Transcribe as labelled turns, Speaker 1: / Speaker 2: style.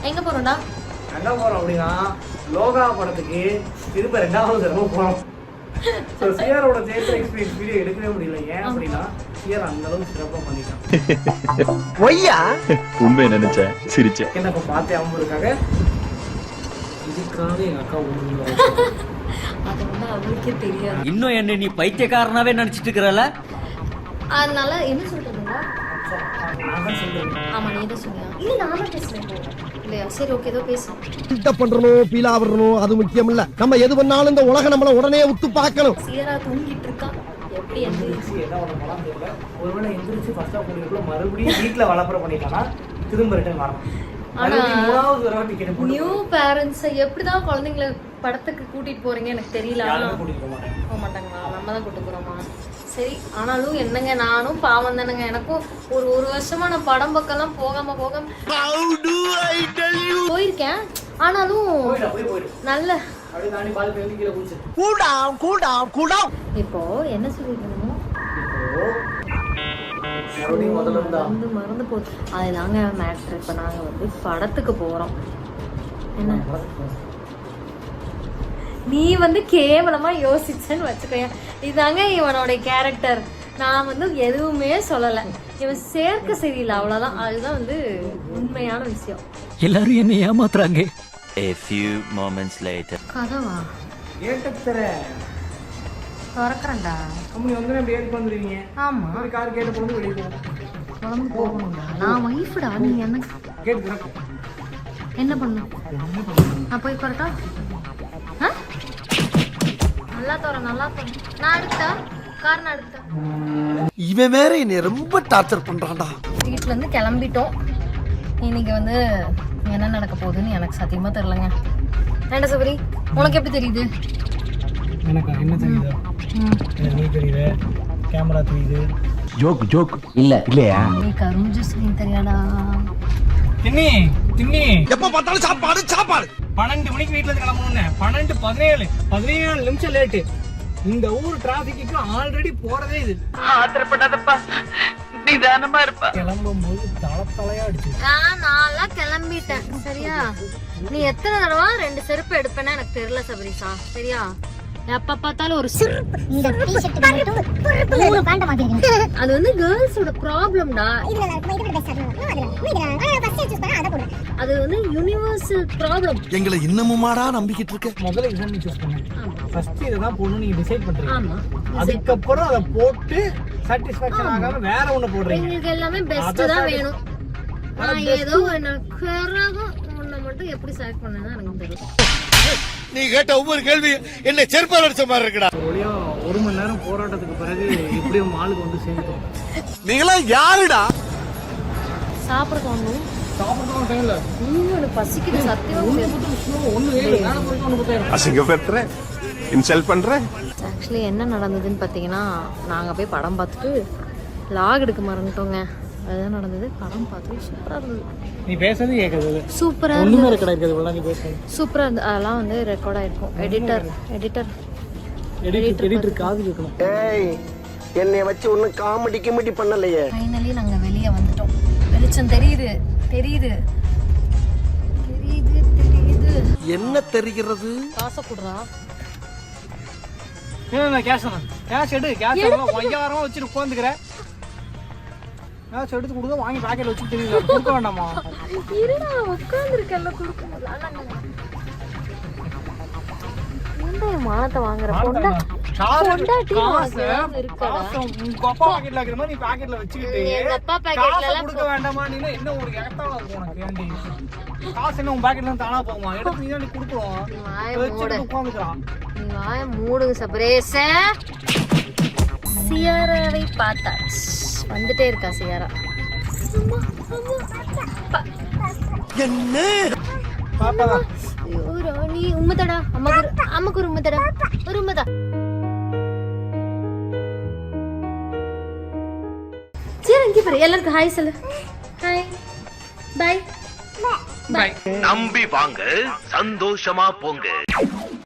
Speaker 1: எங்க போறோம்டா?
Speaker 2: எங்க போறோம் அப்படின்னா லோகா படத்துக்கு திரும்ப 2வது தடவை போறோம். சிஆரோட தியேட்டர் எக்ஸ்பீரியன்ஸ் வீடியோ எடுக்கவே முடியல. ஏன் அப்படின்னா சிஆர் அந்த அளவுக்கு சிறப்பா பண்ணிட்டான். ஒய்யா
Speaker 3: உண்மையை நினைச்சேன், சிரிச்சேன்.
Speaker 2: என்ன பார்த்தே அவங்களுக்காக இதுக்காக எங்க அக்கா ஊருக்கு
Speaker 1: அது வந்து அவளுக்கே தெரியாது.
Speaker 4: இன்னும் என்ன நீ பைத்தியக்காரனாவே நினைச்சிட்டு இருக்கிறல?
Speaker 1: அதனால என்ன சொல்றதுங்களா? ஆமா, நீ தான் சொன்னியா? இல்ல நானும் பேசுறேன் இல்லையா? சரி, ஓகே, ஏதோ பேசு.
Speaker 5: கிட்ட பண்றணும், பீலா வரணும், அது முக்கியம் இல்ல. நம்ம எது பண்ணாலும் இந்த உலகம் நம்மள உடனே உத்து பார்க்கணும்.
Speaker 1: சீரா தூங்கிட்டு இருக்கா. எப்படி எந்திரிச்சு
Speaker 2: என்ன பண்ண போலாம் தெரியல. ஒருவேளை எந்திரிச்சு ஃபர்ஸ்ட் ஆஃப் பண்ணிக்குள்ள மறுபடியும் வீட்ல வளப்பற பண்ணிட்டானா திரும்ப ரிட்டர்ன் வரணும்.
Speaker 1: ஆனா
Speaker 2: மூணாவது தடவை டிக்கெட் போட்டு
Speaker 1: நியூ பேரண்ட்ஸ் எப்படிதான் குழந்தைங்களை படத்துக்கு கூட்டிட்டு போறீங்க எனக்கு தெரியல. போக மாட்டாங்களா? நம்ம தான் கூட்டு போறோமா? சரி, ஆனாலும் என்னங்க, நானும் பாவம் தானுங்க. எனக்கும் ஒரு வருஷமா நான் படம் பக்கம்லாம் போகாம போயிருக்கேன். ஆனாலும் நல்ல இப்போ என்ன சொல்லிருக்கணும், மறந்து போகுது. அதுதாங்க மேட்ரு. இப்ப நாங்க வந்து படத்துக்கு போறோம். என்ன நீ வந்து கேவலமா யோசிச்சேன்னு வச்சுக்கோங்க. இதாங்க இவனோட கேரக்டர். நான் வந்து எதுவுமே சொல்லல. இவன் சேர்க்க சரியில்லை, அவ்வளவுதான். அதுதான் வந்து உண்மையான விஷயம்.
Speaker 4: எல்லாரும் என்ன ஏமாத்துறாங்க.
Speaker 6: A few moments later.
Speaker 1: கதவா
Speaker 2: ஏட்டத்தர
Speaker 1: திறக்கிறேன்டா.
Speaker 2: கம்மி வந்து அப்படியே ஏறி வந்துருவீங்க.
Speaker 1: ஆமா,
Speaker 2: ஒரு கார் கேட்ட பொழுது வெளியே போகும்.
Speaker 1: குழம்பு போகணும்டா. நான் வைஃப்டா, நீ என்ன
Speaker 2: கேட்டு திறக்கும்.
Speaker 1: என்ன பண்ணும்? நான் போய் போறட்டா? நல்லா தோற, நல்லா தோற. நான் எடுத்தா கார், நான் எடுத்தா.
Speaker 5: இவன் வேற என்னை ரொம்ப டார்ச்சர் பண்றான்டா.
Speaker 1: வீட்டுல இருந்து கிளம்பிட்டோம். இன்னைக்கு வந்து என்ன நடக்க போகுதுன்னு எனக்கு சத்தியமா தெரியலங்க. ஏண்டா சபரி, உனக்கு எப்படி தெரியுது?
Speaker 2: எனக்கு என்ன தெரியுது? நீ தெரியுது, கேமரா தெரியுது.
Speaker 3: ஜோக் இல்லையா?
Speaker 1: நீ கருஞ்சு சீன் தெரியாடா.
Speaker 2: தின்னி
Speaker 5: எப்ப பார்த்தாலும் சாப்பாடு
Speaker 2: 12 மணிக்கு வீட்டுல இருந்து கிளம்பணும்னு 12:17 நிமிஷம் லேட்டு. இந்த ஊர் டிராபிக்கு ஆல்ரெடி போறதே இது.
Speaker 7: ஆத்திரப்படாதப்பா, நிதானமா இருப்பா.
Speaker 2: கிளம்பும் போது தலையா அடிச்சு.
Speaker 1: நான் கிளம்பிட்டேன். சரியா? நீ எத்தனை தடவை 2 செருப்பு எடுப்பேன்னா எனக்கு தெரியல சபரிசா. சரியா? எப்ப பார்த்தாலும் ஒரு செருப்பு.
Speaker 8: இந்த டி-ஷர்ட் மட்டும் 3 பேண்ட் மாத்திருக்கீங்க.
Speaker 1: அது வந்து கேர்ள்ஸோட ப்ராப்ளம்டா.
Speaker 8: இதுல இது பெஸ்ட் அதுல ஃபர்ஸ்ட் சூஸ் பண்ண அத போடு.
Speaker 1: அது வந்து யுனிவர்சல் ப்ராப்ளம்.
Speaker 5: எங்களை இன்னமுமாடா நம்பிக்கிட்டு இருக்க?
Speaker 2: முதல்ல எக்ஸாம் சூஸ் பண்ணு. ஃபர்ஸ்ட் இததான் போடணும் நீங்க டிசைட் பண்றீங்க.
Speaker 1: ஆமா,
Speaker 2: அதுக்கு அப்புறம் அத போட்டு சாட்டிஸ்ஃபேக்ஷன் ஆகாம வேற ஒண்ணு போடுறீங்க.
Speaker 1: உங்களுக்கு எல்லாமே பெஸ்ட் தான் வேணும். நான் ஏதோ எனக்கு ஒண்ணு மட்டும் எப்படி செலக்ட் பண்ணேன்னு எனக்கு தெரியல.
Speaker 5: நீ கேட்ட ஒவ்வொரு கேள்வி என்ன செருப்பால் அடிச்ச மாதிரி இருக்குடா.
Speaker 2: ஒளியா 1 மணி நேரம் போராட்டத்துக்கு பிறகு இப்படியும் மாலுக்கு வந்து சேர்ந்துட்டோம்.
Speaker 5: நீங்களா யாருடா?
Speaker 1: சாப்பிட தோணும்.
Speaker 2: சாப்பிடணும் டைம்ல
Speaker 1: எனக்கு பசிக்குது சத்தியமா.
Speaker 3: அசிங்கப்படுத்துறேன், இன்சல்ட் பண்றேன்.
Speaker 1: ஆக்சுவலி என்ன நடந்ததுன்னு பார்த்தீங்கன்னா, நாங்கள் போய் படம் பார்த்துட்டு லாக் எடுக்க மறந்துட்டோங்க. அதுதான் நடந்தது. படம் பார்த்துட்டு சூப்பராக இருந்தது.
Speaker 2: நீ பேசுறது கேட்குது.
Speaker 1: சூப்பராக
Speaker 2: ஒண்ணுமே
Speaker 1: இருந்தது.
Speaker 2: ரெக்கார்ட் ஆயிருக்குது. நீ பேசுறது
Speaker 1: சூப்பராக இருந்தது. அதெல்லாம் வந்து ரெக்கார்ட் ஆயிருக்கும். எடிட்டர்
Speaker 2: காது கேட்கணும்.
Speaker 5: ஏய், என்னைய வச்சு ஒன்னும் காமெடி பண்ணலையே.
Speaker 1: ஃபைனலி நாங்கள் வெளியே வந்துட்டோம். வெளிச்சம் தெரியுது.
Speaker 5: என்ன தெரிகிறது?
Speaker 1: காசை கொடுறா.
Speaker 2: கேஷ் எடு. கேஷ் வாரமா வச்சுட்டு உட்காந்துக்கிறேன். கேஷ் எடுத்து கொடுங்க, வாங்கி பாக்கெட்ல வச்சு தெரியல கொடுக்க வேண்டாமா?
Speaker 1: இருடா, உட்காந்துருக்கல கொடுக்க மானத்தை வாங்குற பொண்டாட்டி
Speaker 2: கொடுக்க வேண்டாமா? நீ என்ன ஒரு ஏத்தாளா உனக்கு? காசு என்ன உன் பாக்கெட்ல இருந்து தானா போகுமா? எடுத்து நீ தான் கொடுக்குறோம். உட்காந்துக்கிறான்.
Speaker 1: வாய மூடுங்க சபரேச. சியாராவை பார்த்தாச்சு. வந்துட்டே இருக்கா சியாரா.
Speaker 5: என்ன
Speaker 2: பாப்பா
Speaker 1: ஐயோ ராணி, உம்மதடா. அம்மாக்கு ஒரு உம்மதடா. ஒரு உம்மதா. சரி, இங்கே பாரு. எல்லாருக்கும் ஹாய் சொல்லு. Hi, bye.
Speaker 6: நம்பி வாங்க, சந்தோஷமா போங்க.